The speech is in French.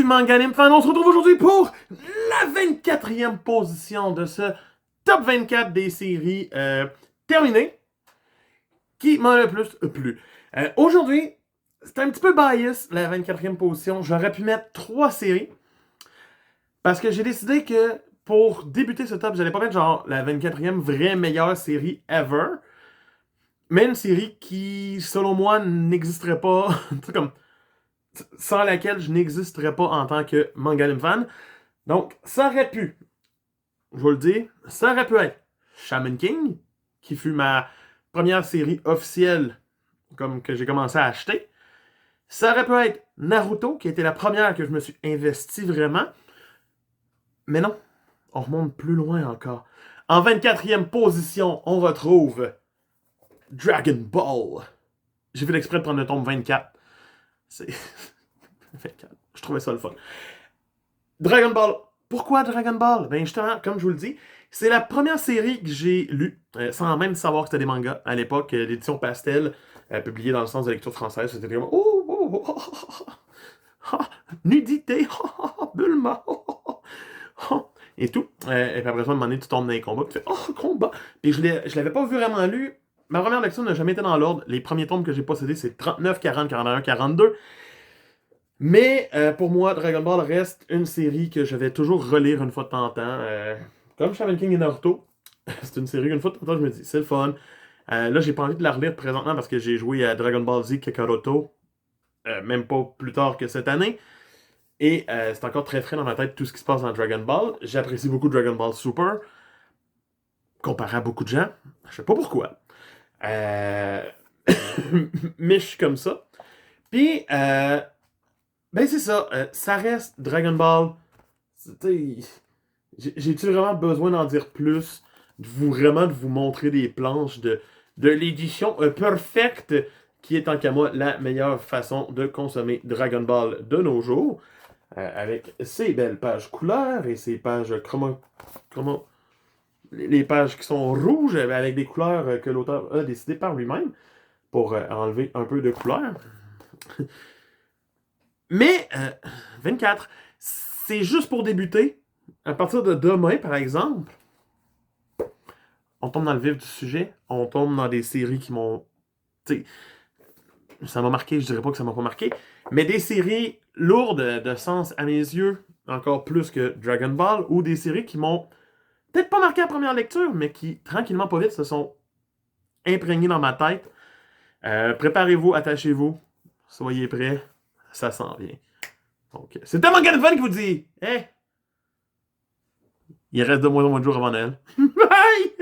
Manga Anime Fan. On se retrouve aujourd'hui pour la 24e position de ce top 24 des séries terminées qui m'a le plus plu. Aujourd'hui, c'est un petit peu bias, la 24e position. J'aurais pu mettre 3 séries parce que j'ai décidé que pour débuter ce top, j'allais pas mettre genre la 24e vraie meilleure série ever, mais une série qui, selon moi, n'existerait pas, comme sans laquelle je n'existerais pas en tant que manga anime fan. Donc, ça aurait pu, je vous le dis, ça aurait pu être Shaman King, qui fut ma première série officielle comme que j'ai commencé à acheter. Ça aurait pu être Naruto, qui a été la première que je me suis investi vraiment. Mais non, on remonte plus loin encore. En 24e position, on retrouve Dragon Ball. J'ai fait l'exprès de prendre le tome 24. C'est... 24. Je trouvais ça le fun. Dragon Ball. Pourquoi Dragon Ball? Ben justement, comme je vous le dis, c'est la première série que j'ai lue, sans même savoir que c'était des mangas. À l'époque, l'édition Pastel, publiée dans le sens de lecture française, c'était comme oh, oh, oh, oh, oh, nudité, Bulma, et tout. Et puis après ça, à un moment donné, tu tombes dans les combats, tu fais oh, combat. Puis je l'avais pas vraiment lu. Ma première lecture n'a jamais été dans l'ordre. Les premiers tomes que j'ai possédés, c'est 39, 40, 41, 42. Mais pour moi, Dragon Ball reste une série que je vais toujours relire une fois de temps en temps. Comme Shaman King et Naruto, c'est une série qu'une fois de temps en temps, je me dis, c'est le fun. Là, j'ai pas envie de la relire présentement parce que j'ai joué à Dragon Ball Z Kakaroto, même pas plus tard que cette année. Et c'est encore très frais dans ma tête tout ce qui se passe dans Dragon Ball. J'apprécie beaucoup Dragon Ball Super, comparé à beaucoup de gens. Je sais pas pourquoi. Mais je suis comme ça. Puis, ben c'est ça, ça reste Dragon Ball. J'ai-tu vraiment besoin d'en dire plus? De vous montrer des planches de l'édition perfecte qui est en cas moi la meilleure façon de consommer Dragon Ball de nos jours. Avec ses belles pages couleurs et ses pages les pages qui sont rouges avec des couleurs que l'auteur a décidé par lui-même pour enlever un peu de couleur. Mais 24, c'est juste pour débuter. À partir de demain, par exemple, on tombe dans le vif du sujet. On tombe dans des séries qui m'ont... ça m'a marqué, je dirais pas que ça m'a pas marqué, mais des séries lourdes de sens à mes yeux, encore plus que Dragon Ball, ou des séries qui m'ont peut-être pas marqué à première lecture, mais qui, tranquillement, pas vite, se sont imprégnées dans ma tête. Préparez-vous, attachez-vous, soyez prêts, ça s'en vient. Donc, c'est tellement Fun qui vous dit, hey, il reste de moins en moins de jours avant Noël. Bye!